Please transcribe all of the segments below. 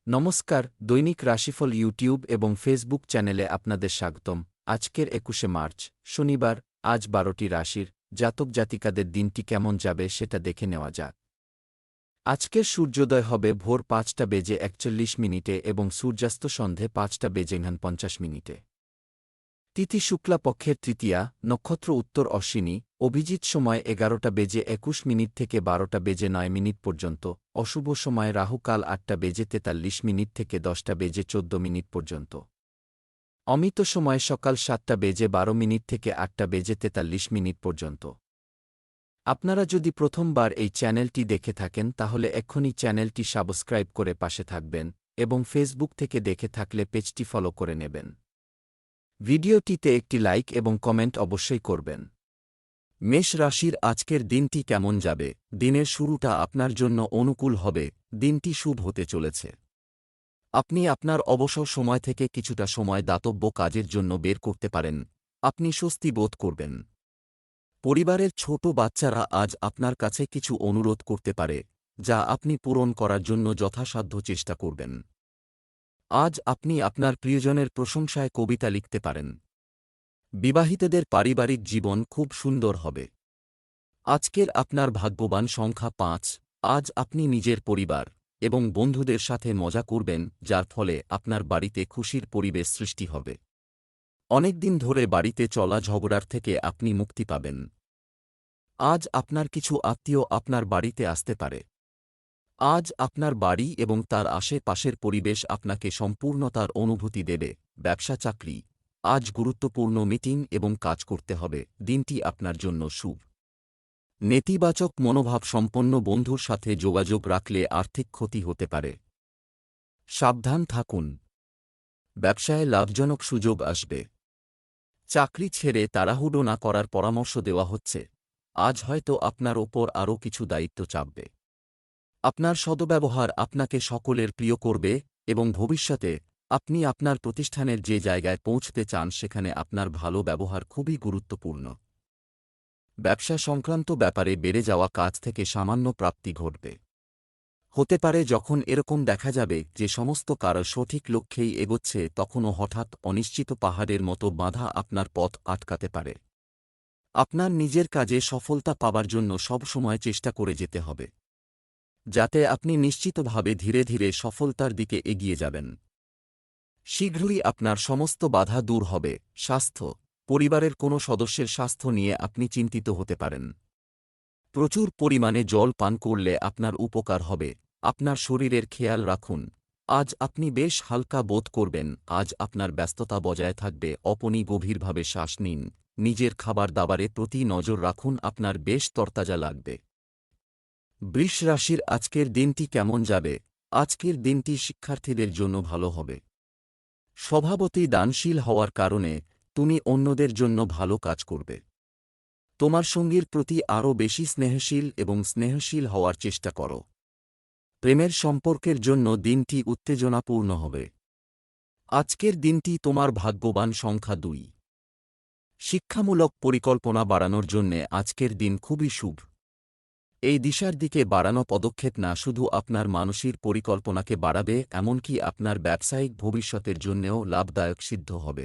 নমস্কার, দৈনিক রাশিফল ইউটিউব এবং ফেসবুক চ্যানেলে আপনাদের স্বাগতম। আজকের ২১শে মার্চ, শনিবার, আজ ১২টি রাশির জাতক জাতিকাদের দিনটি কেমন যাবে সেটা দেখে নেওয়া যাক। আজকের সূর্যোদয় হবে ভোর ৫টা বেজে ৪১ মিনিটে এবং সূর্যাস্ত সন্ধে ৫টা বেজে ৫০ মিনিটে। তিথি শুক্লা পক্ষের তৃতীয়া, নক্ষত্র উত্তর অশ্বিনী, অভিজিৎ সময় ১১টা বেজে ২১ মিনিট থেকে ১২টা বেজে ৯ মিনিট পর্যন্ত, অশুভ সময় রাহুকাল ৮টা বেজে ৪৩ মিনিট থেকে ১০টা বেজে ১৪ মিনিট পর্যন্ত। অমিত সময় সকাল ৭টা বেজে ১২ মিনিট থেকে ৮টা বেজে ৪৩ মিনিট পর্যন্ত। আপনারা যদি প্রথমবার এই চ্যানেলটি দেখে থাকেন তাহলে এক্ষুনি চ্যানেলটি সাবস্ক্রাইব করে পাশে থাকবেন এবং ফেসবুক থেকে দেখে থাকলে পেজটি ফলো করে নেবেন। ভিডিওটিতে একটি লাইক এবং কমেন্ট অবশ্যই করবেন। মেষ রাশির আজকের দিনটি কেমন যাবে? দিনের শুরুটা আপনার জন্য অনুকূল হবে, দিনটি শুভ হতে চলেছে। আপনি আপনার অবসর সময় থেকে কিছুটা সময় দাতব্য কাজের জন্য বের করতে পারেন, আপনি স্বস্তি বোধ করবেন। পরিবারের ছোট বাচ্চারা আজ আপনার কাছে কিছু অনুরোধ করতে পারে, যা আপনি পূরণ করার জন্য যথাসাধ্য চেষ্টা করবেন। আজ আপনি আপনার প্রিয়জনের প্রশংসায় কবিতা লিখতে পারেন। বিবাহিতদের পারিবারিক জীবন খুব সুন্দর হবে। আজকের আপনার ভাগ্যবান সংখ্যা ৫। আজ আপনি নিজের পরিবার এবং বন্ধুদের সাথে মজা করবেন, যার ফলে আপনার বাড়িতে খুশির পরিবেশ সৃষ্টি হবে। অনেকদিন ধরে বাড়িতে চলা ঝগড়ার থেকে আপনি মুক্তি পাবেন। আজ আপনার কিছু আত্মীয় আপনার বাড়িতে আসতে পারে। আজ আপনার বাড়ি এবং তার আশেপাশের পরিবেশ আপনাকে সম্পূর্ণতার অনুভূতি দেবে। ব্যবসা চাকরি, আজ গুরুত্বপূর্ণ মিটিং এবং কাজ করতে হবে, দিনটি আপনার জন্য শুভ। নেতিবাচক মনোভাব সম্পন্ন বন্ধুর সাথে যোগাযোগ রাখলে আর্থিক ক্ষতি হতে পারে। সাবধান থাকুন। ব্যবসায় লাভজনক সুযোগ আসবে। চাকরি ছেড়ে তাড়াহুড়ো না করার পরামর্শ দেওয়া হচ্ছে। আজ হয়তো আপনার ওপর আরও কিছু দায়িত্ব চাপবে। আপনার সদ্ব্যবহার আপনাকে সকলের প্রিয় করবে এবং ভবিষ্যতে আপনি আপনার প্রতিষ্ঠানের যে জায়গায় পৌঁছতে চান সেখানে আপনার ভালো ব্যবহার খুবই গুরুত্বপূর্ণ। ব্যবসা সংক্রান্ত ব্যাপারে বেড়ে যাওয়া কাজ থেকে সামান্য প্রাপ্তি ঘটবে। হতে পারে যখন এরকম দেখা যাবে যে সমস্ত কারো সঠিক লক্ষ্যেই এগোচ্ছে, তখনও হঠাৎ অনিশ্চিত পাহাড়ের মতো বাধা আপনার পথ আটকাতে পারে। আপনার নিজের কাজে সফলতা পাবার জন্য সবসময় চেষ্টা করে যেতে হবে, যাতে আপনি নিশ্চিতভাবে ধীরে ধীরে সফলতার দিকে এগিয়ে যাবেন। শীঘ্রই আপনার সমস্ত বাধা দূর হবে। স্বাস্থ্য, পরিবারের কোনো সদস্যের স্বাস্থ্য নিয়ে আপনি চিন্তিত হতে পারেন। প্রচুর পরিমাণে জল পান করলে আপনার উপকার হবে। আপনার শরীরের খেয়াল রাখুন। আজ আপনি বেশ হালকা বোধ করবেন। আজ আপনার ব্যস্ততা বজায় থাকবে। আপনি গভীরভাবে শ্বাস নিন। নিজের খাবার দাবারের প্রতি নজর রাখুন, আপনার বেশ তরতাজা লাগবে। বৃষ রাশির আজকের দিনটি কেমন যাবে? আজকের দিনটি শিক্ষার্থীদের জন্য ভালো হবে। স্বভাবতই দানশীল হওয়ার কারণে তুমি অন্যদের জন্য ভালো কাজ করবে। তোমার সঙ্গীর প্রতি আরও বেশি স্নেহশীল হওয়ার চেষ্টা করো। প্রেমের সম্পর্কের জন্য দিনটি উত্তেজনাপূর্ণ হবে। আজকের দিনটি তোমার ভাগ্যবান সংখ্যা ২। শিক্ষামূলক পরিকল্পনা বাড়ানোর জন্যে আজকের দিন খুবই শুভ। এই দিশার দিকে বাড়ানো পদক্ষেপ না শুধু আপনার মানসিক পরিকল্পনাকে বাড়াবে, এমনকি আপনার ব্যবসায়িক ভবিষ্যতের জন্যেও লাভদায়ক সিদ্ধ হবে।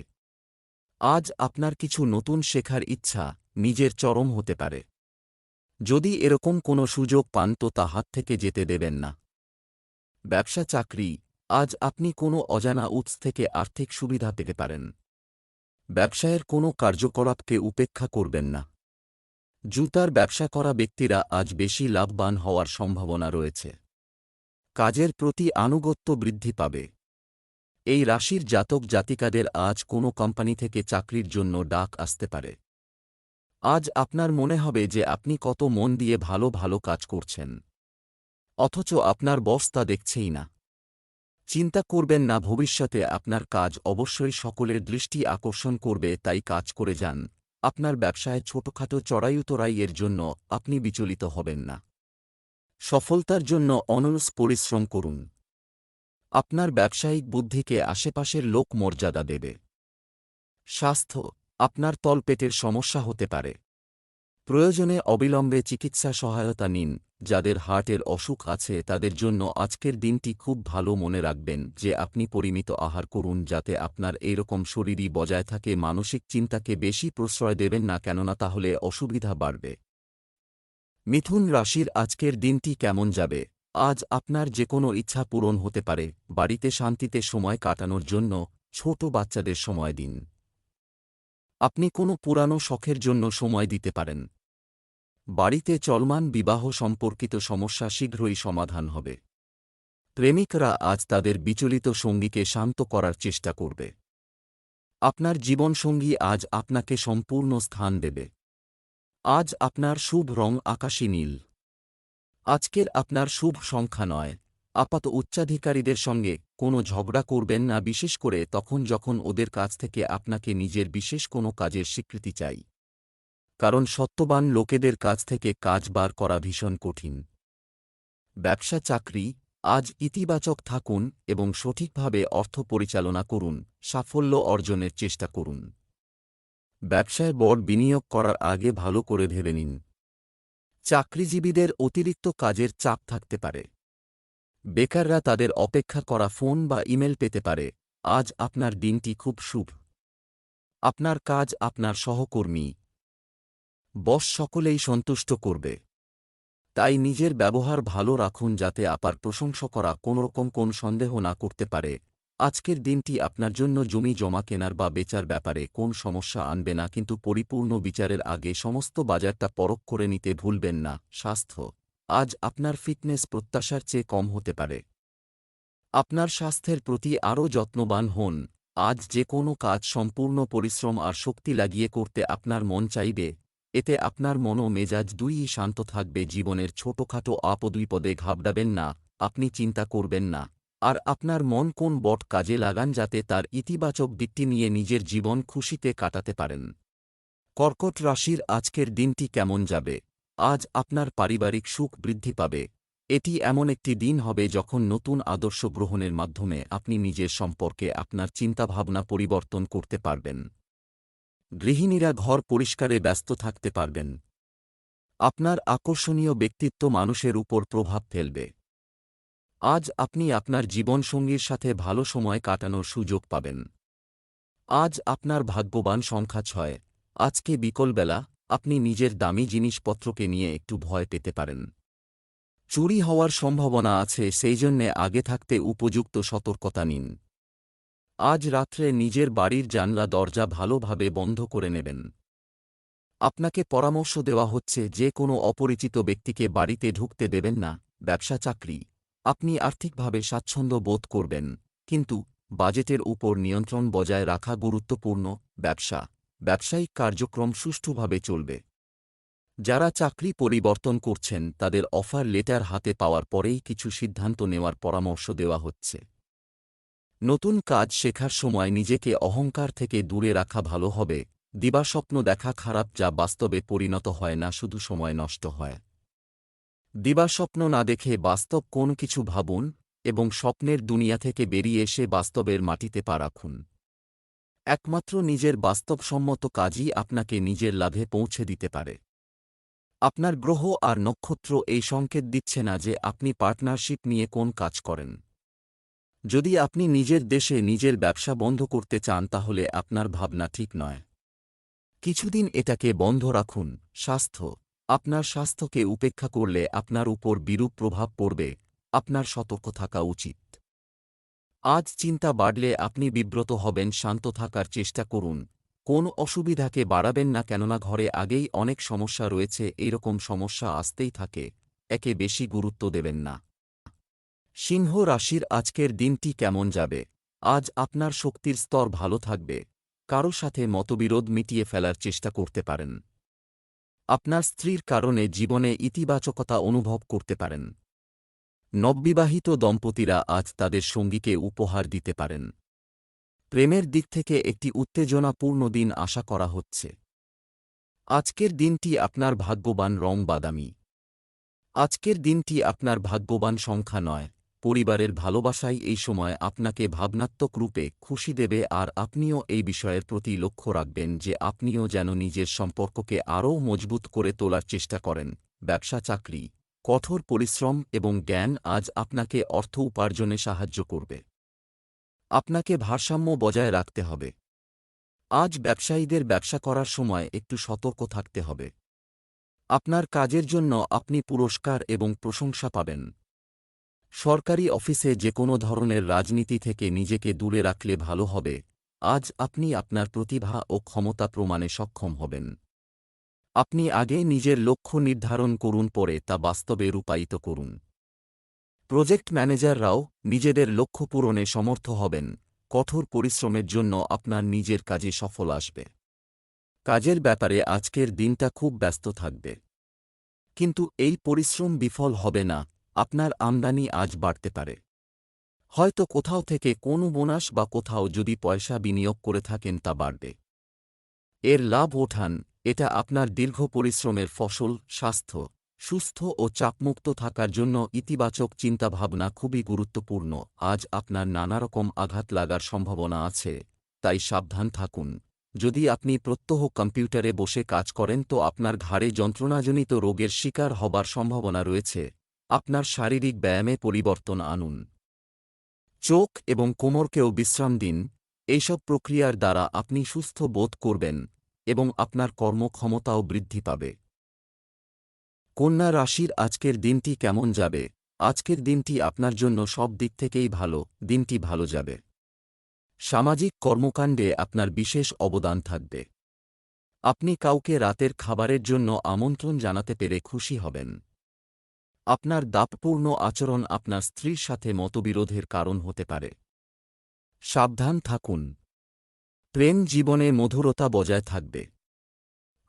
আজ আপনার কিছু নতুন শেখার ইচ্ছা নিজের চরম হতে পারে। যদি এরকম কোনো সুযোগ পান তো তা হাত থেকে যেতে দেবেন না। ব্যবসা চাকরি, আজ আপনি কোনো অজানা উৎস থেকে আর্থিক সুবিধা পেতে পারেন। ব্যবসায়ের কোনো কার্যকলাপকে উপেক্ষা করবেন না। জুতার ব্যবসা করা ব্যক্তিরা আজ বেশি লাভবান হওয়ার সম্ভাবনা রয়েছে। কাজের প্রতি আনুগত্য বৃদ্ধি পাবে। এই রাশির জাতক জাতিকাদের আজ কোনো কোম্পানি থেকে চাকরির জন্য ডাক আসতে পারে। আজ আপনার মনে হবে যে আপনি কত মন দিয়ে ভালো ভালো কাজ করছেন, অথচ আপনার বস তা দেখছেই না। চিন্তা করবেন না, ভবিষ্যতে আপনার কাজ অবশ্যই সকলের দৃষ্টি আকর্ষণ করবে, তাই কাজ করে যান। আপনার ব্যবসায় ছোটখাটো চড়াই-উতরাইয়ের জন্য আপনি বিচলিত হবেন না। সফলতার জন্য অনলস পরিশ্রম করুন। আপনার ব্যবসায়িক বুদ্ধিকে আশেপাশের লোক মর্যাদা দেবে। স্বাস্থ্য, আপনার তলপেটের সমস্যা হতে পারে। প্রয়োজনে অবিলম্বে চিকিৎসা সহায়তা নিন, যাদের হার্টের অসুখ আছে তাদের জন্য আজকের দিনটি খুব ভালো। মনে রাখবেন যে আপনি পরিমিত আহার করুন যাতে আপনার এইরকম শরীরই বজায় থাকে। মানসিক চিন্তাকে বেশি প্রশ্রয় দেবেন না, কেননা তাহলে অসুবিধা বাড়বে। মিথুন রাশির আজকের দিনটি কেমন যাবে? আজ আপনার যে কোনো ইচ্ছা পূরণ হতে পারে। বাড়িতে শান্তিতে সময় কাটানোর জন্য ছোট বাচ্চাদের সময় দিন। আপনি কোনো পুরানো শখের জন্য সময় দিতে পারেন। বাড়িতে চলমান বিবাহ সম্পর্কিত সমস্যা শীঘ্রই সমাধান হবে। প্রেমিকরা আজ তাদের বিচলিত সঙ্গীকে শান্ত করার চেষ্টা করবে। আপনার জীবনসঙ্গী আজ আপনাকে সম্পূর্ণ স্থান দেবে। আজ আপনার শুভ রং আকাশী নীল। আজকের আপনার শুভ সংখ্যা নয়। আপাত উচ্চাধিকারীদের সঙ্গে কোনো ঝগড়া করবেন না, বিশেষ করে তখন যখন ওদের কাছ থেকে আপনাকে নিজের বিশেষ কোনো কাজের স্বীকৃতি চাই, কারণ সত্যবান লোকেদের কাছ থেকে কাজ বার করা ভীষণ কঠিন। ব্যবসা চাকরি আজ ইতিবাচক থাকুন এবং সঠিকভাবে অর্থ পরিচালনা করুন। সাফল্য অর্জনের চেষ্টা করুন। ব্যবসায় বড় বিনিয়োগ করার আগে ভালো করে ভেবে নিন। চাকরিজীবীদের অতিরিক্ত কাজের চাপ থাকতে পারে। বেকাররা তাদের অপেক্ষা করা ফোন বা ইমেল পেতে পারে। আজ আপনার দিনটি খুব শুভ। আপনার কাজ আপনার সহকর্মী, বস সকলেই সন্তুষ্ট করবে। তাই নিজের ব্যবহার ভালো রাখুন যাতে আপনার প্রশংসা করা কোনোরকম কোন সন্দেহ না করতে পারে। আজকের দিনটি আপনার জন্য জমি জমা কেনার বা বেচার ব্যাপারে কোন সমস্যা আনবে না, কিন্তু পরিপূর্ণ বিচারের আগে সমস্ত বাজারটা পরখ করে নিতে ভুলবেন না। স্বাস্থ্য আজ আপনার ফিটনেস প্রত্যাশার চেয়ে কম হতে পারে। আপনার স্বাস্থ্যের প্রতি আরও যত্নবান হন। আজ যে কোনো কাজ সম্পূর্ণ পরিশ্রম আর শক্তি লাগিয়ে করতে আপনার মন চাইবে। এতে আপনার মন ও মেজাজ দুইই শান্ত থাকবে। জীবনের ছোটখাটো আপদ-বিপদে ঘাবড়াবেন না, আপনি চিন্তা করবেন না। আর আপনার মন কোন বট কাজে লাগান যাতে তার ইতিবাচক দিকটি নিয়ে নিজের জীবন খুশিতে কাটাতে পারেন। কর্কট রাশির আজকের দিনটি কেমন যাবে? আজ আপনার পারিবারিক সুখ বৃদ্ধি পাবে। এটি এমন একটি দিন হবে যখন নতুন আদর্শ গ্রহণের মাধ্যমে আপনি নিজের সম্পর্কে আপনার চিন্তাভাবনা পরিবর্তন করতে পারবেন। গৃহিণীরা ঘর পরিষ্কারে ব্যস্ত থাকতে পারবেন। আপনার আকর্ষণীয় ব্যক্তিত্ব মানুষের উপর প্রভাব ফেলবে। আজ আপনি আপনার জীবনসঙ্গীর সাথে ভালো সময় কাটানোর সুযোগ পাবেন। আজ আপনার ভাগ্যবান সংখ্যা 6। আজকে বিকেলবেলা আপনি নিজের দামি জিনিসপত্রকে নিয়ে একটু ভয় পেতে পারেন। চুরি হওয়ার সম্ভাবনা আছে, সেই জন্যে আগে থাকতে উপযুক্ত সতর্কতা নিন। আজ রাত্রে নিজের বাড়ির জানলা দরজা ভালোভাবে বন্ধ করে নেবেন। আপনাকে পরামর্শ দেওয়া হচ্ছে যে কোনো অপরিচিত ব্যক্তিকে বাড়িতে ঢুকতে দেবেন না। ব্যবসা চাকরি আপনি আর্থিকভাবে স্বাচ্ছন্দ্য বোধ করবেন, কিন্তু বাজেটের উপর নিয়ন্ত্রণ বজায় রাখা গুরুত্বপূর্ণ। ব্যবসায়িক কার্যক্রম সুষ্ঠুভাবে চলবে। যারা চাকরি পরিবর্তন করছেন তাদের অফার লেটার হাতে পাওয়ার পরেই কিছু সিদ্ধান্ত নেওয়ার পরামর্শ দেওয়া হচ্ছে। নতুন কাজ শেখার সময় নিজেকে অহংকার থেকে দূরে রাখা ভালো হবে। দিবাস্বপ্ন দেখা খারাপ, যা বাস্তবে পরিণত হয় না, শুধু সময় নষ্ট হয়। দিবাস্বপ্ন না দেখে বাস্তব কোন কিছু ভাবুন এবং স্বপ্নের দুনিয়া থেকে বেরিয়ে এসে বাস্তবের মাটিতে পা রাখুন। একমাত্র নিজের বাস্তবসম্মত কাজই আপনাকে নিজের লাভে পৌঁছে দিতে পারে। আপনার গ্রহ আর নক্ষত্র এই সংকেত দিচ্ছে না যে আপনি পার্টনারশিপ নিয়ে কোন কাজ করেন। যদি আপনি নিজের দেশে নিজের ব্যবসা বন্ধ করতে চান তাহলে আপনার ভাবনা ঠিক নয়। কিছুদিন এটাকে বন্ধ রাখুন। স্বাস্থ্য আপনার স্বাস্থ্যকে উপেক্ষা করলে আপনার উপর বিরূপ প্রভাব পড়বে। আপনার সতর্ক থাকা উচিত। আজ চিন্তা বাড়লে আপনি বিব্রত হবেন। শান্ত থাকার চেষ্টা করুন। কোন অসুবিধাকে বাড়াবেন না, কেননা ঘরে আগেই অনেক সমস্যা রয়েছে। এইরকম সমস্যা আসতেই থাকে, একে বেশি গুরুত্ব দেবেন না। সিংহ রাশির আজকের দিনটি কেমন যাবে? আজ আপনার শক্তির স্তর ভালো থাকবে। কারো সাথে মতবিরোধ মিটিয়ে ফেলার চেষ্টা করতে পারেন। আপনার স্ত্রীর কারণে জীবনে ইতিবাচকতা অনুভব করতে পারেন। নববিবাহিত দম্পতিরা আজ তাদের সঙ্গীকে উপহার দিতে পারেন। প্রেমের দিক থেকে একটি উত্তেজনাপূর্ণ দিন আশা করা হচ্ছে। আজকের দিনটি আপনার ভাগ্যবান রং বাদামি। আজকের দিনটি আপনার ভাগ্যবান সংখ্যা 9। পরিবারের ভালোবাসাই এই সময় আপনাকে ভাবনাত্মক রূপে খুশি দেবে, আর আপনিও এই বিষয়ের প্রতি লক্ষ্য রাখবেন যে আপনিও যেন নিজের সম্পর্ককে আরও মজবুত করে তোলার চেষ্টা করেন। ব্যবসা চাকরি কঠোর পরিশ্রম এবং জ্ঞান আজ আপনাকে অর্থ উপার্জনে সাহায্য করবে। আপনাকে ভারসাম্য বজায় রাখতে হবে। আজ ব্যবসায়ীদের ব্যবসা করার সময় একটু সতর্ক থাকতে হবে। আপনার কাজের জন্য আপনি পুরস্কার এবং প্রশংসা পাবেন। সরকারি অফিসে যে কোনো ধরনের রাজনীতি থেকে নিজেকে দূরে রাখলে ভালো হবে। আজ আপনি আপনার প্রতিভা ও ক্ষমতা প্রমাণে সক্ষম হবেন। আপনি আগে নিজের লক্ষ্য নির্ধারণ করুন, পরে তা বাস্তবে রূপায়িত করুন। প্রজেক্ট ম্যানেজাররাও নিজেদের লক্ষ্য পূরণে সমর্থ হবেন। কঠোর পরিশ্রমের জন্য আপনার নিজের কাজে সফল আসবে। কাজের ব্যাপারে আজকের দিনটা খুব ব্যস্ত থাকবে। কিন্তু এই পরিশ্রম বিফল হবে না। আপনার আমদানি আজ বাড়তে পারে। হয়তো কোথাও থেকে কোনো বোনাস বা কোথাও যদি পয়সা বিনিয়োগ করে থাকেন তা বাড়বে। এর লাভ ওঠান। এটা আপনার দীর্ঘ পরিশ্রমের ফসল। স্বাস্থ্য সুস্থ ও চাপমুক্ত থাকার জন্য ইতিবাচক চিন্তাভাবনা খুবই গুরুত্বপূর্ণ। আজ আপনার নানারকম আঘাত লাগার সম্ভাবনা আছে, তাই সাবধান থাকুন। যদি আপনি প্রত্যহ কম্পিউটারে বসে কাজ করেন তো আপনার ঘাড়ে যন্ত্রণাজনিত রোগের শিকার হবার সম্ভাবনা রয়েছে। আপনার শারীরিক ব্যায়ামে পরিবর্তন আনুন। চোখ এবং কোমরকেও বিশ্রাম দিন। এইসব প্রক্রিয়ার দ্বারা আপনি সুস্থ বোধ করবেন এবং আপনার কর্মক্ষমতাও বৃদ্ধি পাবে। কন্যা রাশির আজকের দিনটি কেমন যাবে? আজকের দিনটি আপনার জন্য সব দিক থেকেই ভালো। দিনটি ভালো যাবে। সামাজিক কর্মকাণ্ডে আপনার বিশেষ অবদান থাকবে। আপনি কাউকে রাতের খাবারের জন্য আমন্ত্রণ জানাতে পেরে খুশি হবেন। আপনার দাপপূর্ণ আচরণ আপনার স্ত্রীর সাথে মতবিরোধের কারণ হতে পারে। সাবধান থাকুন। প্রেম জীবনে মধুরতা বজায় থাকবে।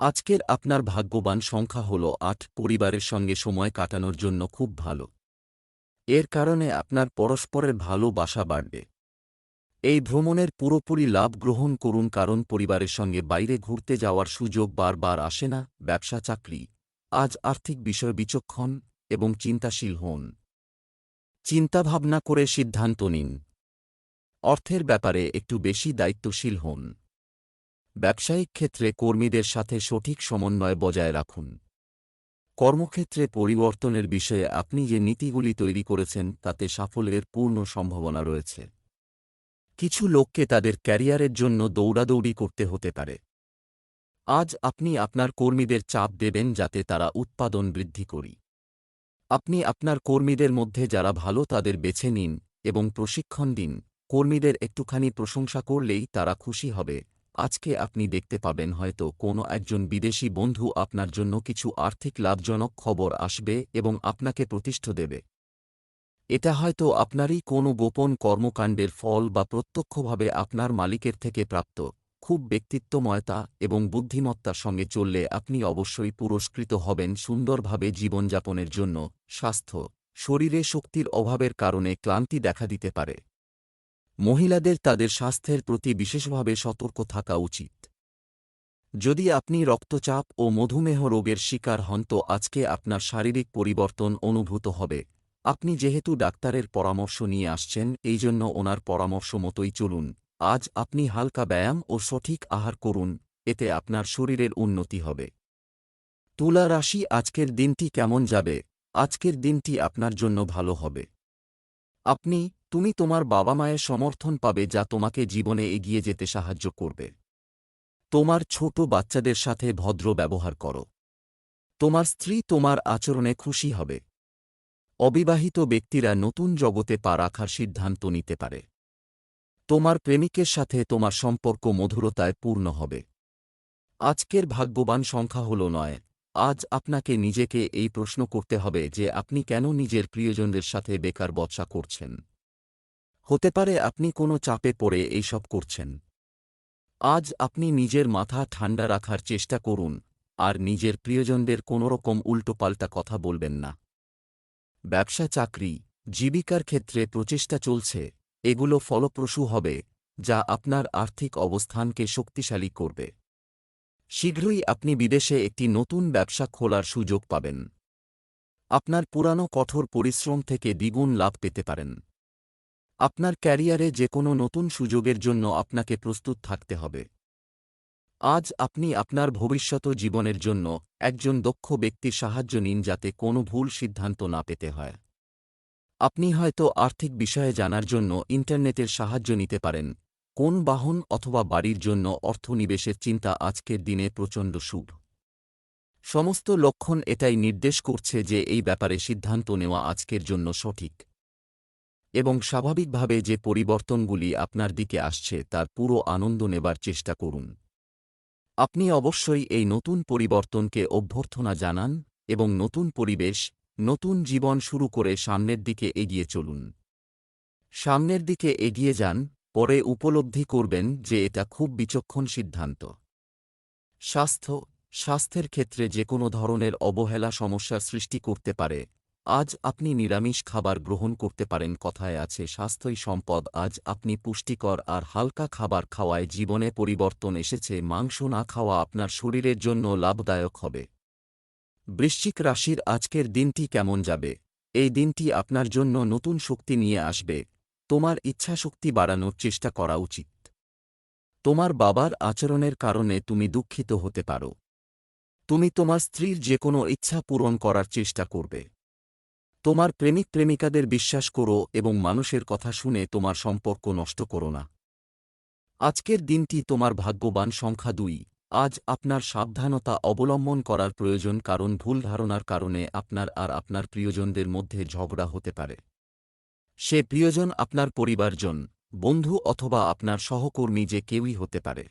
আজকের আপনার ভাগ্যবান সংখ্যা হল ৮। পরিবারের সঙ্গে সময় কাটানোর জন্য খুব ভালো। এর কারণে আপনার পরস্পরের ভালোবাসা বাড়বে। এই ভ্রমণের পুরোপুরি লাভ গ্রহণ করুন, কারণ পরিবারের সঙ্গে বাইরে ঘুরতে যাওয়ার সুযোগ বারবার আসে না। ব্যবসা চাকরি আজ আর্থিক বিষয় বিচক্ষণ এবং চিন্তাশীল হন। চিন্তাভাবনা করে সিদ্ধান্ত নিন। অর্থের ব্যাপারে একটু বেশি দায়িত্বশীল হন। ব্যবসায়িক ক্ষেত্রে কর্মীদের সাথে সঠিক সমন্বয় বজায় রাখুন। কর্মক্ষেত্রে পরিবর্তনের বিষয়ে আপনি যে নীতিগুলি তৈরি করেছেন তাতে সাফল্যের পূর্ণ সম্ভাবনা রয়েছে। কিছু লোককে তাদের ক্যারিয়ারের জন্য দৌড়াদৌড়ি করতে হতে পারে। আজ আপনি আপনার কর্মীদের চাপ দেবেন যাতে তারা উৎপাদন বৃদ্ধি করি। আপনি আপনার কর্মীদের মধ্যে যারা ভালো তাদের বেছে নিন এবং প্রশিক্ষণ দিন। কর্মীদের একটুখানি প্রশংসা করলেই তারা খুশি হবে। আজকে আপনি দেখতে পাবেন হয়তো কোনো একজন বিদেশি বন্ধু আপনার জন্য কিছু আর্থিক লাভজনক খবর আসবে এবং আপনাকে প্রতিষ্ঠা দেবে। এটা হয়তো আপনারই কোনো গোপন কর্মকাণ্ডের ফল বা প্রত্যক্ষভাবে আপনার মালিকের থেকে প্রাপ্ত। খুব ব্যক্তিত্বময়তা এবং বুদ্ধিমত্তার সঙ্গে চললে আপনি অবশ্যই পুরস্কৃত হবেন সুন্দরভাবে জীবনযাপনের জন্য। স্বাস্থ্য শরীরে শক্তির অভাবের কারণে ক্লান্তি দেখা দিতে পারে। মহিলাদের তাদের স্বাস্থ্যের প্রতি বিশেষভাবে সতর্ক থাকা উচিত। যদি আপনি রক্তচাপ ও মধুমেহ রোগের শিকার হন তো আজকে আপনার শারীরিক পরিবর্তন অনুভূত হবে। আপনি যেহেতু ডাক্তারের পরামর্শ নিয়ে আসছেন এই জন্য ওনার পরামর্শ মতোই চলুন। আজ আপনি হালকা ব্যায়াম ও সঠিক আহার করুন, এতে আপনার শরীরের উন্নতি হবে। তুলা রাশি আজকের দিনটি কেমন যাবে? আজকের দিনটি আপনার জন্য ভালো হবে। তুমি তোমার বাবা মায়ের সমর্থন পাবে যা তোমাকে জীবনে এগিয়ে যেতে সাহায্য করবে। তোমার ছোট বাচ্চাদের সাথে ভদ্র ব্যবহার করো। তোমার স্ত্রী তোমার আচরণে খুশি হবে। অবিবাহিত ব্যক্তিরা নতুন জগতে পা রাখার সিদ্ধান্ত নিতে পারে। তোমার প্রেমিকের সাথে তোমার সম্পর্ক মধুরতায় পূর্ণ হবে। আজকের ভাগ্যবান সংখ্যা হল ৯। আজ আপনাকে নিজেকে এই প্রশ্ন করতে হবে যে আপনি কেন নিজের প্রিয়জনদের সাথে বেকার বচসা করছেন। হতে পারে আপনি কোনো চাপে পড়ে এইসব করছেন। আজ আপনি নিজের মাথা ঠান্ডা রাখার চেষ্টা করুন আর নিজের প্রিয়জনদের কোনোরকম উল্টোপাল্টা কথা বলবেন না। ব্যবসা চাকরি জীবিকার ক্ষেত্রে প্রচেষ্টা চলছে, এগুলো ফলপ্রসূ হবে যা আপনার আর্থিক অবস্থানকে শক্তিশালী করবে। শীঘ্রই আপনি বিদেশে একটি নতুন ব্যবসা খোলার সুযোগ পাবেন। আপনার পুরানো কঠোর পরিশ্রম থেকে দ্বিগুণ লাভ পেতে পারেন। আপনার ক্যারিয়ারে যে কোনো নতুন সুযোগের জন্য আপনাকে প্রস্তুত থাকতে হবে। আজ আপনি আপনার ভবিষ্যৎ জীবনের জন্য একজন দক্ষ ব্যক্তির সাহায্য নিন যাতে কোনো ভুল সিদ্ধান্ত না পেতে হয়। আপনি হয়তো আর্থিক বিষয়ে জানার জন্য ইন্টারনেটের সাহায্য নিতে পারেন। কোন বাহন অথবা বাড়ির জন্য অর্থ নিবেশের চিন্তা আজকের দিনে প্রচণ্ড শুভ। সমস্ত লক্ষণ এটাই নির্দেশ করছে যে এই ব্যাপারে সিদ্ধান্ত নেওয়া আজকের জন্য সঠিক। এবং স্বাভাবিকভাবে যে পরিবর্তনগুলি আপনার দিকে আসছে তার পুরো আনন্দ নেবার চেষ্টা করুন। আপনি অবশ্যই এই নতুন পরিবর্তনকে অভ্যর্থনা জানান এবং নতুন পরিবেশ, নতুন জীবন শুরু করে সামনের দিকে এগিয়ে চলুন। সামনের দিকে এগিয়ে যান, পরে উপলব্ধি করবেন যে এটা খুব বিচক্ষণ সিদ্ধান্ত। স্বাস্থ্যের ক্ষেত্রে যে কোনো ধরনের অবহেলা সমস্যার সৃষ্টি করতে পারে। আজ আপনি নিরামিষ খাবার গ্রহণ করতে পারেন। কথায় আছে স্বাস্থ্যই সম্পদ। আজ আপনি পুষ্টিকর আর হালকা খাবার খাওয়ায় জীবনে পরিবর্তন এসেছে। মাংস না খাওয়া আপনার শরীরের জন্য লাভদায়ক হবে। বৃশ্চিক রাশির আজকের দিনটি কেমন যাবে? এই দিনটি আপনার জন্য নতুন শক্তি নিয়ে আসবে। তোমার ইচ্ছাশক্তি বাড়ানোর চেষ্টা করা উচিত। তোমার বাবার আচরণের কারণে তুমি দুঃখিত হতে পারো। তুমি তোমার স্ত্রীর যে কোনো ইচ্ছা পূরণ করার চেষ্টা করবে। তোমার প্রেমিক-প্রেমিকাদের বিশ্বাস করো এবং মানুষের কথা শুনে তোমার সম্পর্ক নষ্ট করো না। আজকের দিনটি তোমার ভাগ্যবান সংখ্যা 2। আজ আপনার সাবধানতা অবলম্বন করার প্রয়োজন, কারণ ভুল ধারণার কারণে আপনার আর আপনার প্রিয়জনদের মধ্যে ঝগড়া হতে পারে। সে প্রিয়জন আপনার পরিবারজন, বন্ধু অথবা আপনার সহকর্মী, যে কেউই হতে পারে।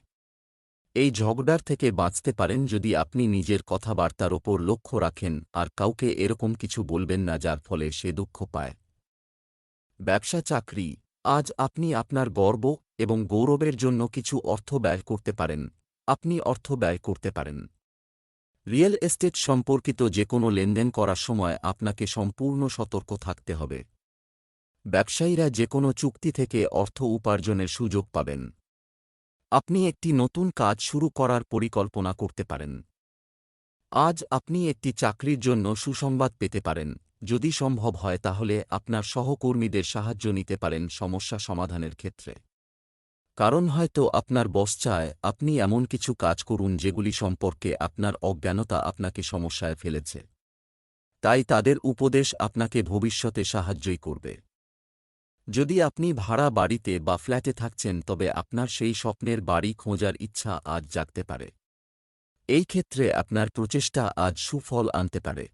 এই ঝগড়ার থেকে বাঁচতে পারেন যদি আপনি নিজের কথাবার্তার ওপর লক্ষ্য রাখেন আর কাউকে এরকম কিছু বলবেন না যার ফলে সে দুঃখ পায়। ব্যবসা চাকরি, আজ আপনি আপনার গর্ব এবং গৌরবের জন্য কিছু অর্থ ব্যয় করতে পারেন। আপনি অর্থ ব্যয় করতে পারেন। রিয়েল এস্টেট সম্পর্কিত যে কোনো লেনদেন করার সময় আপনাকে সম্পূর্ণ সতর্ক থাকতে হবে। ব্যবসায়ীরা যে কোনো চুক্তি থেকে অর্থ উপার্জনের সুযোগ পাবেন। আপনি একটি নতুন কাজ শুরু করার পরিকল্পনা করতে পারেন। আজ আপনি একটি চাকরির জন্য সুসংবাদ পেতে পারেন। যদি সম্ভব হয় তাহলে আপনার সহকর্মীদের সাহায্য নিতে পারেন সমস্যা সমাধানের ক্ষেত্রে। কারণ হয়তো আপনার বস চায় আপনি এমন কিছু কাজ করুন যেগুলি সম্পর্কে আপনার অজ্ঞানতা আপনাকে সমস্যায় ফেলেছে। তাই তাদের উপদেশ আপনাকে ভবিষ্যতে সাহায্যই করবে। যদি আপনি ভাড়া বাড়িতে বা ফ্ল্যাটে থাকছেন তবে আপনার সেই স্বপ্নের বাড়ি খোঁজার ইচ্ছা আজ জাগতে পারে। এই ক্ষেত্রে আপনার প্রচেষ্টা আজ সুফল আনতে পারে।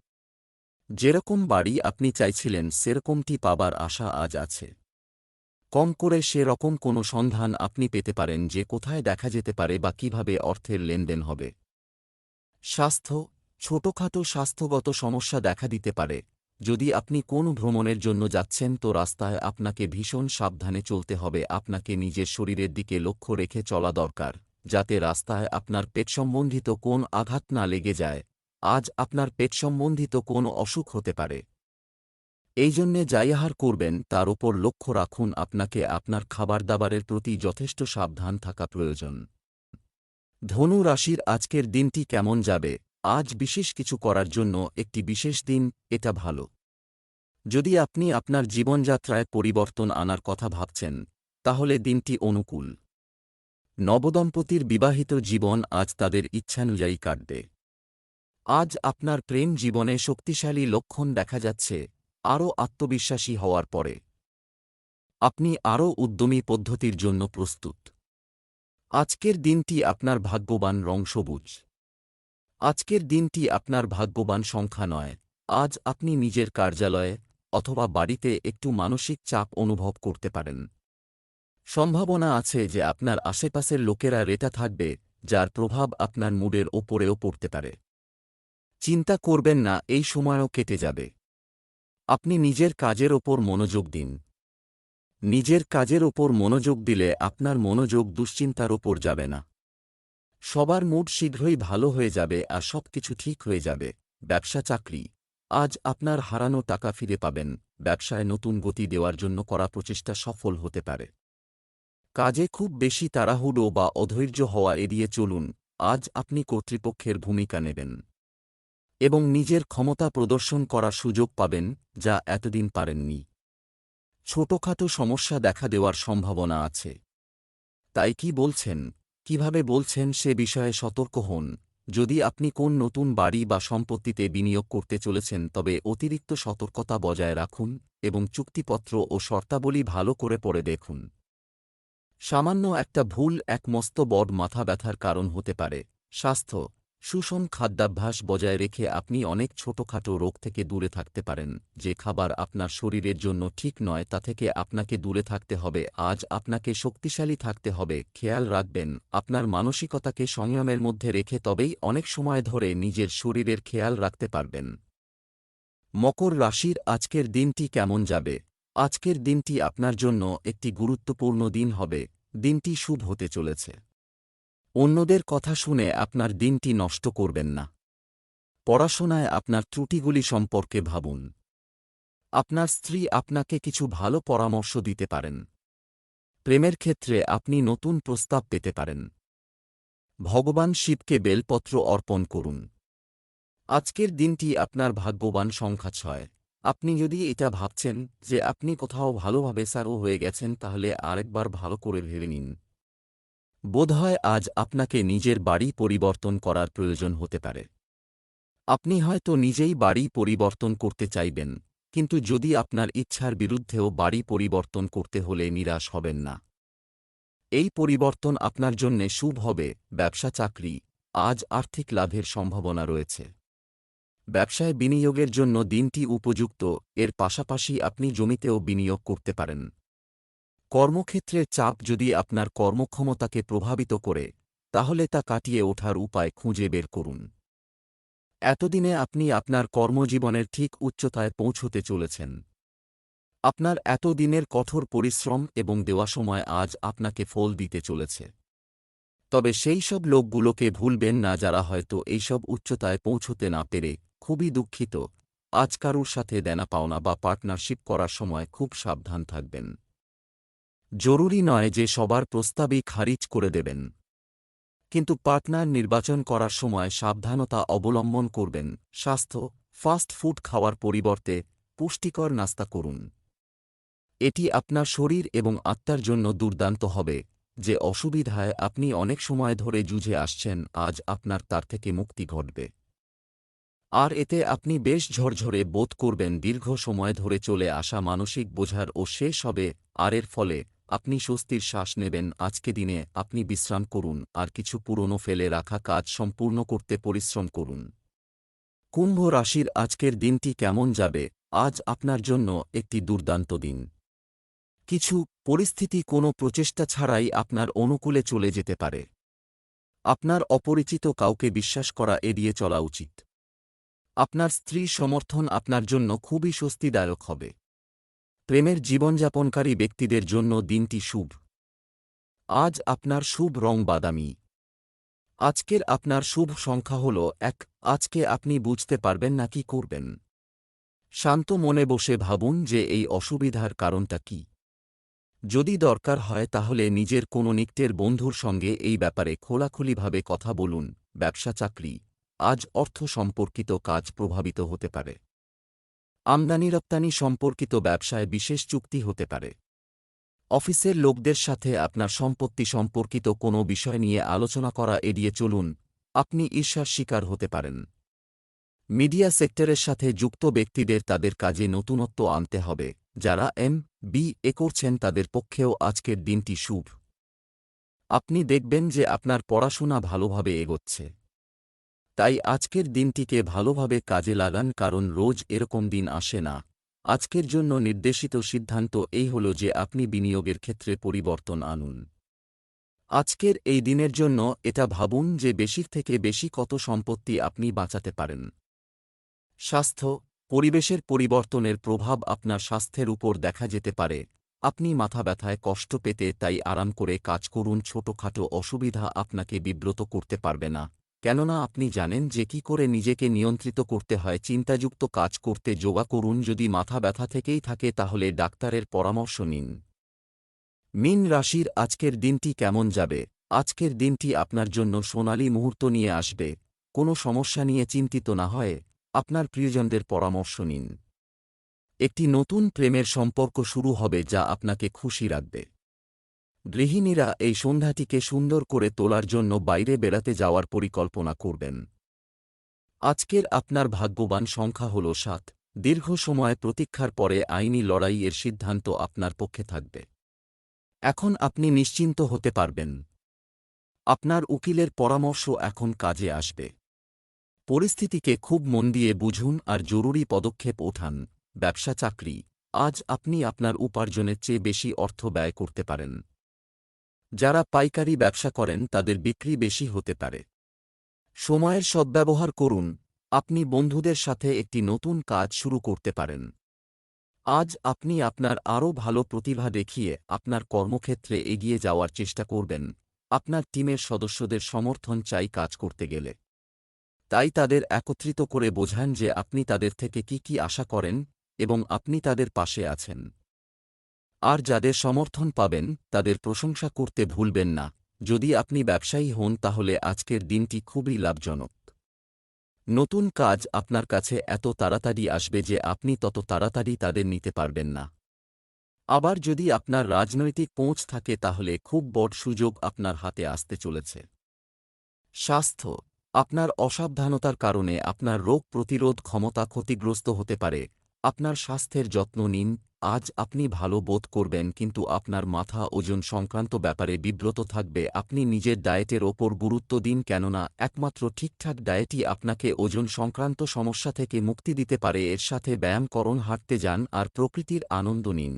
যেরকম বাড়ি আপনি চাইছিলেন সেরকমটি পাবার আশা আজ আছে। কম করে সেরকম কোনো সন্ধান আপনি পেতে পারেন যে কোথায় দেখা যেতে পারে বা কিভাবে অর্থের লেনদেন হবে। স্বাস্থ্য, ছোটখাটো স্বাস্থ্যগত সমস্যা দেখা দিতে পারে। যদি আপনি কোন ভ্রমণের জন্য যাচ্ছেন তো রাস্তায় আপনাকে ভীষণ সাবধানে চলতে হবে। আপনাকে নিজের শরীরের দিকে লক্ষ্য রেখে চলা দরকার, যাতে রাস্তায় আপনার পেট সম্বন্ধিত কোন আঘাত না লেগে যায়। আজ আপনার পেট সম্বন্ধিত কোন অসুখ হতে পারে। এই জন্যে যাই আহার করবেন তার উপর লক্ষ্য রাখুন। আপনাকে আপনার খাবার দাবারের প্রতি যথেষ্ট সাবধান থাকা প্রয়োজন। ধনু রাশির আজকের দিনটি কেমন যাবে? আজ বিশেষ কিছু করার জন্য একটি বিশেষ দিন, এটা ভালো। যদি আপনি আপনার জীবনযাত্রায় পরিবর্তন আনার কথা ভাবছেন তাহলে দিনটি অনুকূল। নবদম্পতির বিবাহিত জীবন আজ তাদের ইচ্ছানুযায়ী কাটবে। আজ আপনার প্রেম জীবনে শক্তিশালী লক্ষণ দেখা যাচ্ছে। আরও আত্মবিশ্বাসী হওয়ার পরে আপনি আরও উদ্যমী পদ্ধতির জন্য প্রস্তুত। আজকের দিনটি আপনার ভাগ্যবান রং সবুজ। আজকের দিনটি আপনার ভাগ্যবান সংখ্যা 9। আজ আপনি নিজের কার্যালয়ে অথবা বাড়িতে একটু মানসিক চাপ অনুভব করতে পারেন। সম্ভাবনা আছে যে আপনার আশেপাশের লোকেরা রেটা থাকবে, যার প্রভাব আপনার মুডের ওপরেও পড়তে পারে। চিন্তা করবেন না, এই সময়ও কেটে যাবে। আপনি নিজের কাজের ওপর মনোযোগ দিন। নিজের কাজের ওপর মনোযোগ দিলে আপনার মনোযোগ দুশ্চিন্তার ওপর যাবে না। সবার মুড শীঘ্রই ভালো হয়ে যাবে আর সবকিছু ঠিক হয়ে যাবে। ব্যবসা চাকরি, আজ আপনার হারানো টাকা ফিরে পাবেন। ব্যবসায় নতুন গতি দেওয়ার জন্য করা প্রচেষ্টা সফল হতে পারে। কাজে খুব বেশি তাড়াহুড়ো বা অধৈর্য হওয়া এড়িয়ে চলুন। আজ আপনি কর্তৃপক্ষের ভূমিকা নেবেন এবং নিজের ক্ষমতা প্রদর্শন করার সুযোগ পাবেন, যা এতদিন পারেননি। ছোটখাটো সমস্যা দেখা দেওয়ার সম্ভাবনা আছে। তাই কি বলছেন, কিভাবে বলছেন সে বিষয়ে সতর্ক হন। যদি আপনি কোন নতুন বাড়ি বা সম্পত্তিতে বিনিয়োগ করতে চলেছেন তবে অতিরিক্ত সতর্কতা বজায় রাখুন এবং চুক্তিপত্র ও শর্তাবলী ভালো করে পড়ে দেখুন। সামান্য একটা ভুল এক মস্ত বড় মাথা ব্যথার কারণ হতে পারে। স্বাস্থ্য, সুষম খাদ্যাভ্যাস বজায় রেখে আপনি অনেক ছোটখাটো রোগ থেকে দূরে থাকতে পারেন। যে খাবার আপনার শরীরের জন্য ঠিক নয় তা থেকে আপনাকে দূরে থাকতে হবে। আজ আপনাকে শক্তিশালী থাকতে হবে। খেয়াল রাখবেন আপনার মানসিকতাকে সংযমের মধ্যে রেখে তবেই অনেক সময় ধরে নিজের শরীরের খেয়াল রাখতে পারবেন। মকর রাশির আজকের দিনটি কেমন যাবে? আজকের দিনটি আপনার জন্য একটি গুরুত্বপূর্ণ দিন হবে। দিনটি শুভ হতে চলেছে। অন্যদের কথা শুনে আপনার দিনটি নষ্ট করবেন না। পড়াশোনায় আপনার ত্রুটিগুলি সম্পর্কে ভাবুন। আপনার স্ত্রী আপনাকে কিছু ভালো পরামর্শ দিতে পারেন। প্রেমের ক্ষেত্রে আপনি নতুন প্রস্তাব পেতে পারেন। ভগবান শিবকে বেলপত্র অর্পণ করুন। আজকের দিনটি আপনার ভাগ্যবান সংখ্যা 6। আপনি যদি এটা ভাবছেন যে আপনি কোথাও ভালোভাবে সারও হয়ে গেছেন তাহলে আরেকবার ভালো করে ভেবে নিন। বোধহয় আজ আপনাকে নিজের বাড়ি পরিবর্তন করার প্রয়োজন হতে পারে। আপনি হয়তো নিজেই বাড়ি পরিবর্তন করতে চাইবেন, কিন্তু যদি আপনার ইচ্ছার বিরুদ্ধেও বাড়ি পরিবর্তন করতে হলে নিরাশ হবেন না। এই পরিবর্তন আপনার জন্যে শুভ হবে। ব্যবসা চাকরি, আজ আর্থিক লাভের সম্ভাবনা রয়েছে। ব্যবসায় বিনিয়োগের জন্য দিনটি উপযুক্ত। এর পাশাপাশি আপনি জমিতেও বিনিয়োগ করতে পারেন। কর্মক্ষেত্রের চাপ যদি আপনার কর্মক্ষমতাকে প্রভাবিত করে, তাহলে তা কাটিয়ে ওঠার উপায় খুঁজে বের করুন। এতদিনে আপনি আপনার কর্মজীবনের ঠিক উচ্চতায় পৌঁছতে চলেছেন। আপনার এতদিনের কঠোর পরিশ্রম এবং দেওয়া সময় আজ আপনাকে ফল দিতে চলেছে। তবে সেই সব লোকগুলোকে ভুলবেন না যারা হয়তো এইসব উচ্চতায় পৌঁছতে না পেরে খুবই দুঃখিত। আজ কারুর সাথে দেনা পাওনা বা পার্টনারশিপ করার সময় খুব সাবধান থাকবেন। জরুরি নয় যে সবার প্রস্তাবই খারিজ করে দেবেন, কিন্তু পার্টনার নির্বাচন করার সময় সাবধানতা অবলম্বন করবেন। স্বাস্থ্য, ফাস্ট ফুড খাওয়ার পরিবর্তে পুষ্টিকর নাস্তা করুন। এটি আপনার শরীর এবং আত্মার জন্য দুর্দান্ত হবে। যে অসুবিধায় আপনি অনেক সময় ধরে যুঝে আসছেন আজ আপনার তার থেকে মুক্তি ঘটবে। আর এতে আপনি বেশ ঝরঝরে বোধ করবেন। দীর্ঘ সময় ধরে চলে আসা মানসিক বোঝার ও শেষ হবে। আর এর ফলে আপনি স্বস্তির শ্বাস নেবেন। আজকে দিনে আপনি বিশ্রাম করুন আর কিছু পুরনো ফেলে রাখা কাজ সম্পূর্ণ করতে পরিশ্রম করুন। কুম্ভ রাশির আজকের দিনটি কেমন যাবে? আজ আপনার জন্য একটি দুর্দান্ত দিন। কিছু পরিস্থিতি কোনো প্রচেষ্টা ছাড়াই আপনার অনুকূলে চলে যেতে পারে। আপনার অপরিচিত কাউকে বিশ্বাস করা এড়িয়ে চলা উচিত। আপনার স্ত্রীর সমর্থন আপনার জন্য খুবই স্বস্তিদায়ক হবে। প্রেমের জীবনযাপনকারী ব্যক্তিদের জন্য দিনটি শুভ। আজ আপনার শুভ রং বাদামি। আজকের আপনার শুভ সংখ্যা হল 1। আজকে আপনি বুঝতে পারবেন না কি করবেন। শান্ত মনে বসে ভাবুন যে এই অসুবিধার কারণটা কি। যদি দরকার হয় তাহলে নিজের কোনো নিকটের বন্ধুর সঙ্গে এই ব্যাপারে খোলাখুলিভাবে কথা বলুন। ব্যবসা চাকরি, আজ অর্থ সম্পর্কিত কাজ প্রভাবিত হতে পারে। আমদানি রপ্তানি সম্পর্কিত ব্যবসায় বিশেষ চুক্তি হতে পারে। অফিসের লোকদের সাথে আপনার সম্পত্তি সম্পর্কিত কোনো বিষয় নিয়ে আলোচনা করা এড়িয়ে চলুন। আপনি ঈর্ষার শিকার হতে পারেন। মিডিয়া সেক্টরের সাথে যুক্ত ব্যক্তিদের তাদের কাজে নতুনত্ব আনতে হবে। যারা MBA করছেন তাদের পক্ষেও আজকের দিনটি শুভ। আপনি দেখবেন যে আপনার পড়াশোনা ভালোভাবে এগোচ্ছে। তাই আজকের দিনটিকে ভালোভাবে কাজে লাগান, কারণ রোজ এরকম দিন আসে না। আজকের জন্য নির্দেশিত সিদ্ধান্ত এই হল যে আপনি বিনিয়োগের ক্ষেত্রে পরিবর্তন আনুন। আজকের এই দিনের জন্য এটা ভাবুন যে বেশির থেকে বেশি কত সম্পত্তি আপনি বাঁচাতে পারেন। স্বাস্থ্য, পরিবেশের পরিবর্তনের প্রভাব আপনার স্বাস্থ্যের উপর দেখা যেতে পারে। আপনি মাথা ব্যথায় কষ্ট পেতে তাই আরাম করে কাজ করুন। ছোটখাটো অসুবিধা আপনাকে বিব্রত করতে পারবে না, কেননা আপনি জানেন যে কি করে নিজেকে নিয়ন্ত্রিত করতে হয়। চিন্তাযুক্ত কাজ করতে যোগা করুন। যদি মাথা ব্যথা থেকেই থাকে তাহলে ডাক্তারের পরামর্শ নিন। মীন রাশির আজকের দিনটি কেমন যাবে? আজকের দিনটি আপনার জন্য সোনালী মুহূর্ত নিয়ে আসবে। কোনো সমস্যা নিয়ে চিন্তিত না হয়ে আপনার প্রিয়জনদের পরামর্শ নিন। একটি নতুন প্রেমের সম্পর্ক শুরু হবে যা আপনাকে খুশি রাখবে। গৃহিণীরা এই সন্ধ্যাটিকে সুন্দর করে তোলার জন্য বাইরে বেড়াতে যাওয়ার পরিকল্পনা করবেন। আজকের আপনার ভাগ্যবান সংখ্যা হল ৭। দীর্ঘ সময় প্রতীক্ষার পরে আইনি লড়াইয়ের সিদ্ধান্ত আপনার পক্ষে থাকবে। এখন আপনি নিশ্চিন্ত হতে পারবেন। আপনার উকিলের পরামর্শ এখন কাজে আসবে। পরিস্থিতিকে খুব মন দিয়ে বুঝুন আর জরুরি পদক্ষেপ ওঠান। ব্যবসা চাকরি, আজ আপনি আপনার উপার্জনের চেয়ে বেশি অর্থ ব্যয় করতে পারেন। যারা পাইকারি ব্যবসা করেন তাদের বিক্রি বেশি হতে পারে। সময়ের সদ্ব্যবহার করুন। আপনি বন্ধুদের সাথে একটি নতুন কাজ শুরু করতে পারেন। আজ আপনি আপনার আরও ভালো প্রতিভা দেখিয়ে আপনার কর্মক্ষেত্রে এগিয়ে যাওয়ার চেষ্টা করবেন। আপনার টিমের সদস্যদের সমর্থন চাই কাজ করতে গেলে। তাই তাদের একত্রিত করে বোঝান যে আপনি তাদের থেকে কি আশা করেন এবং আপনি তাদের পাশে আছেন। আর যাদের সমর্থন পাবেন তাদের প্রশংসা করতে ভুলবেন না। যদি আপনি ব্যবসায়ী হন তাহলে আজকের দিনটি খুবই লাভজনক। নতুন কাজ আপনার কাছে এত তাড়াতাড়ি আসবে যে আপনি তত তাড়াতাড়ি তাদের নিতে পারবেন না। আবার যদি আপনার রাজনৈতিক পৌঁছ থাকে তাহলে খুব বড় সুযোগ আপনার হাতে আসতে চলেছে। স্বাস্থ্য, আপনার অসাবধানতার কারণে আপনার রোগ প্রতিরোধ ক্ষমতা ক্ষতিগ্রস্ত হতে পারে। আপনার স্বাস্থ্যের যত্ন নিন। আজ আপনি ভালো বোধ করবেন কিন্তু আপনার মাথা ওজন সংক্রান্ত ব্যাপারে বিব্রত থাকবে। আপনি নিজের ডায়েটের ওপর গুরুত্ব দিন, কেননা একমাত্র ঠিকঠাক ডায়েটই আপনাকে ওজন সংক্রান্ত সমস্যা থেকে মুক্তি দিতে পারে। এর সাথে ব্যায়াম করুন, হাঁটতে যান আর প্রকৃতির আনন্দ নিন।